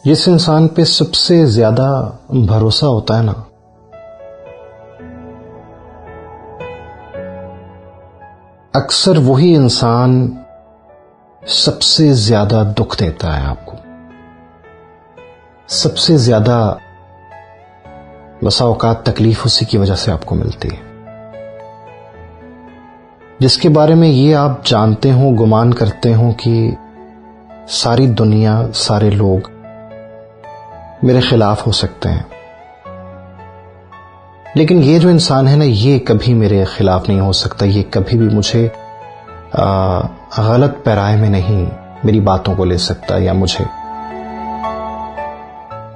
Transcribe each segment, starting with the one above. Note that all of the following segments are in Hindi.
जिस इंसान पे सबसे ज्यादा भरोसा होता है ना, अक्सर वही इंसान सबसे ज्यादा दुख देता है आपको। सबसे ज्यादा बसा औकात तकलीफ उसी की वजह से आपको मिलती है, जिसके बारे में ये आप जानते हो, गुमान करते हो कि सारी दुनिया, सारे लोग मेरे खिलाफ हो सकते हैं, लेकिन ये जो इंसान है ना, ये कभी मेरे खिलाफ नहीं हो सकता। ये कभी भी मुझे गलत पैराए में नहीं मेरी बातों को ले सकता या मुझे।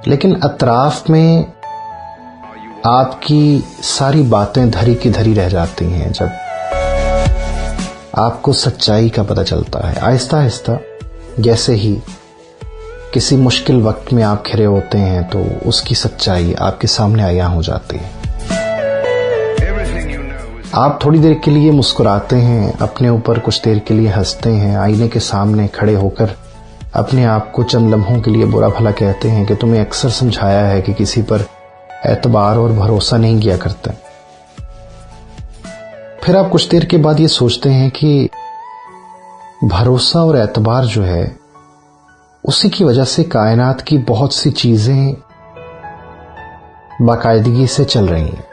लेकिन अतराफ में आपकी सारी बातें धरी की धरी रह जाती हैं जब आपको सच्चाई का पता चलता है। आहिस्ता आहिस्ता जैसे ही किसी मुश्किल वक्त में आप खड़े होते हैं तो उसकी सच्चाई आपके सामने आया हो जाती है। आप थोड़ी देर के लिए मुस्कुराते हैं, अपने ऊपर कुछ देर के लिए हंसते हैं, आईने के सामने खड़े होकर अपने आप को चंद लम्हों के लिए बुरा भला कहते हैं कि तुम्हें अक्सर समझाया है कि किसी पर एतबार और भरोसा नहीं किया करते। फिर आप कुछ देर के बाद ये सोचते हैं कि भरोसा और एतबार जो है, उसी की वजह से कायनात की बहुत सी चीजें बाकायदगी से चल रही हैं।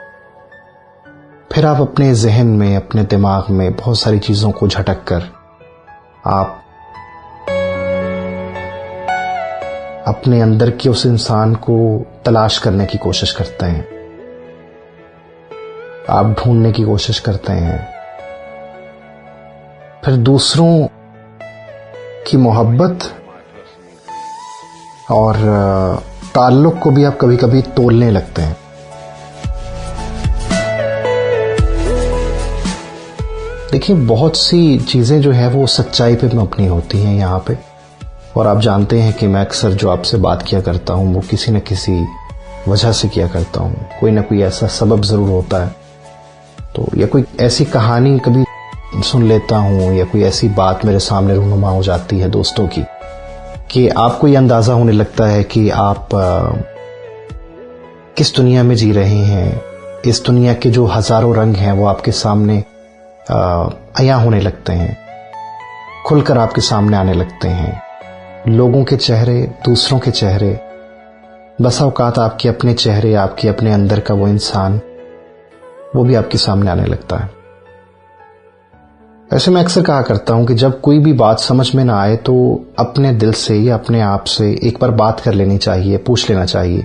फिर आप अपने जहन में, अपने दिमाग में बहुत सारी चीजों को झटक कर आप अपने अंदर के उस इंसान को तलाश करने की कोशिश करते हैं, आप ढूंढने की कोशिश करते हैं। फिर दूसरों की मोहब्बत और ताल्लुक को भी आप कभी कभी तोलने लगते हैं। देखिए, बहुत सी चीजें जो है वो सच्चाई पे मबनी होती हैं यहाँ पे, और आप जानते हैं कि मैं अक्सर जो आपसे बात किया करता हूँ वो किसी न किसी वजह से किया करता हूँ। कोई ना कोई ऐसा सबब जरूर होता है, तो या कोई ऐसी कहानी कभी सुन लेता हूँ या कोई ऐसी बात मेरे सामने रूनुमा हो जाती है दोस्तों की कि आपको ये अंदाजा होने लगता है कि आप किस दुनिया में जी रहे हैं। इस दुनिया के जो हजारों रंग हैं वो आपके सामने अया होने लगते हैं, खुलकर आपके सामने आने लगते हैं। लोगों के चेहरे, दूसरों के चेहरे, बसा औकात आपके अपने चेहरे, आपके अपने अंदर का वो इंसान, वो भी आपके सामने आने लगता है। ऐसे मैं अक्सर कहा करता हूं कि जब कोई भी बात समझ में ना आए तो अपने दिल से या अपने आप से एक बार बात कर लेनी चाहिए, पूछ लेना चाहिए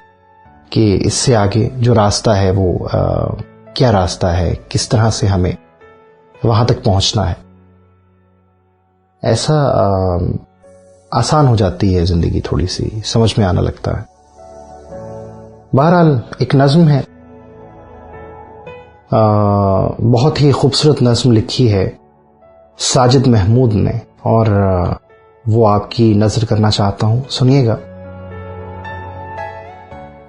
कि इससे आगे जो रास्ता है वो क्या रास्ता है, किस तरह से हमें वहां तक पहुंचना है। ऐसा आसान हो जाती है जिंदगी, थोड़ी सी समझ में आने लगता है। बहरहाल एक नज्म है, बहुत ही खूबसूरत नज्म लिखी है साजिद महमूद ने, और वो आपकी नजर करना चाहता हूं, सुनिएगा।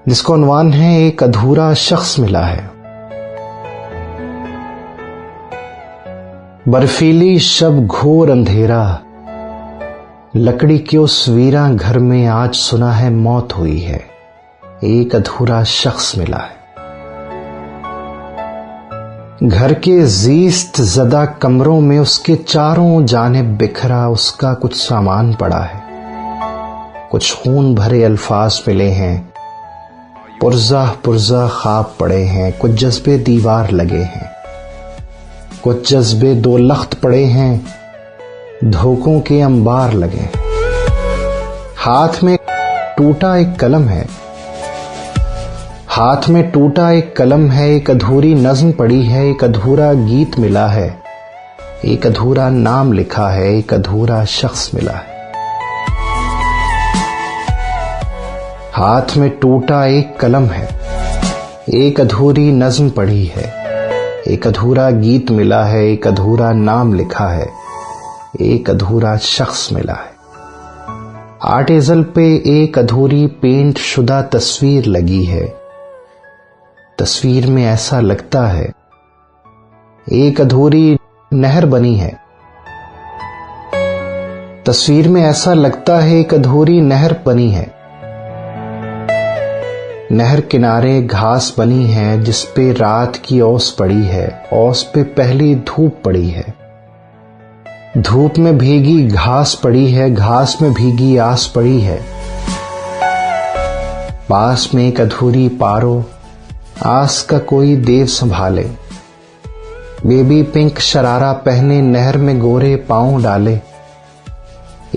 जिसका उन्वान है एक अधूरा शख्स मिला है। बर्फीली शब घोर अंधेरा, लकड़ी के उस वीरा घर में आज सुना है मौत हुई है। एक अधूरा शख्स मिला है। घर के जीस्त ज़दा कमरों में उसके चारों जानिब बिखरा उसका कुछ सामान पड़ा है। कुछ खून भरे अल्फाज मिले हैं, पुरजा पुरजा ख्वाब पड़े हैं। कुछ जज्बे दीवार लगे हैं, कुछ जज्बे दो लख्त पड़े हैं, धोखों के अंबार लगे। हाथ में टूटा एक कलम है, हाथ में टूटा एक कलम है। एक अधूरी नज्म पड़ी है, एक अधूरा गीत मिला है, एक अधूरा नाम लिखा है, एक अधूरा शख्स मिला है। हाथ में टूटा एक कलम है, एक अधूरी नज्म पड़ी है, एक अधूरा गीत मिला है, एक अधूरा नाम लिखा है, एक अधूरा शख्स मिला है। आर्ट एजल पे एक अधूरी पेंट शुदा तस्वीर लगी है। तस्वीर में ऐसा लगता है एक अधूरी नहर बनी है। तस्वीर में ऐसा लगता है एक अधूरी नहर बनी है। नहर किनारे घास बनी है जिस पे रात की ओस पड़ी है, ओस पे पहली धूप पड़ी है। धूप में भीगी घास पड़ी है, घास में भीगी आस पड़ी है। पास में एक अधूरी पारो, आस का कोई देव संभाले। बेबी पिंक शरारा पहने नहर में गोरे पांव डाले।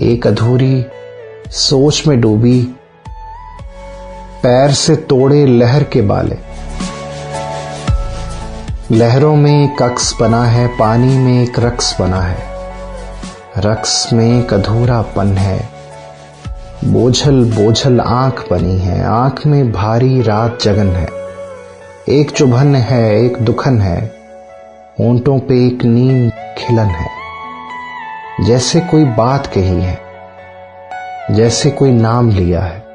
एक अधूरी सोच में डूबी, पैर से तोड़े लहर के बाले। लहरों में एक अक्स बना है, पानी में एक रक्स बना है। रक्स में एक अधूरापन है, बोझल बोझल आंख बनी है, आंख में भारी रात जगन है। एक चुभन है, एक दुखन है, होंठों पे एक नीम खिलन है। जैसे कोई बात कही है, जैसे कोई नाम लिया है।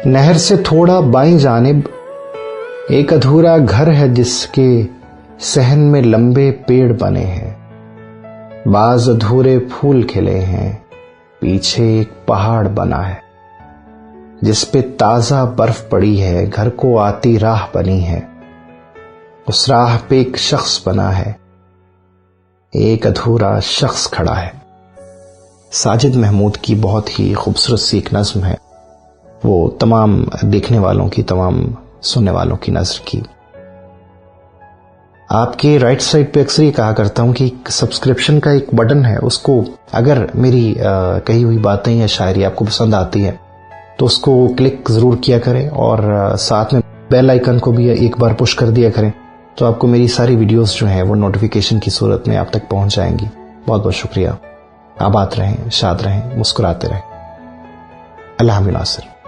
नहर से थोड़ा बाईं जानिब एक अधूरा घर है जिसके सहन में लंबे पेड़ बने हैं। बाज अधूरे फूल खिले हैं, पीछे एक पहाड़ बना है जिस पे ताजा बर्फ पड़ी है। घर को आती राह बनी है, उस राह पे एक शख्स बना है, एक अधूरा शख्स खड़ा है। साजिद महमूद की बहुत ही खूबसूरत सी एक नज्म है, वो तमाम देखने वालों की, तमाम सुनने वालों की नजर की। आपके राइट साइड पे अक्सर ये कहा करता हूं कि सब्सक्रिप्शन का एक बटन है, उसको अगर मेरी कही हुई बातें या शायरी आपको पसंद आती है तो उसको क्लिक जरूर किया करें और साथ में बेल आइकन को भी एक बार पुश कर दिया करें, तो आपको मेरी सारी वीडियोस जो हैं वो नोटिफिकेशन की सूरत में आप तक पहुंच जाएंगी। बहुत बहुत शुक्रिया। आबाद रहें, शाद रहें, मुस्कुराते रहें। अल्लाह हाफ़िज़।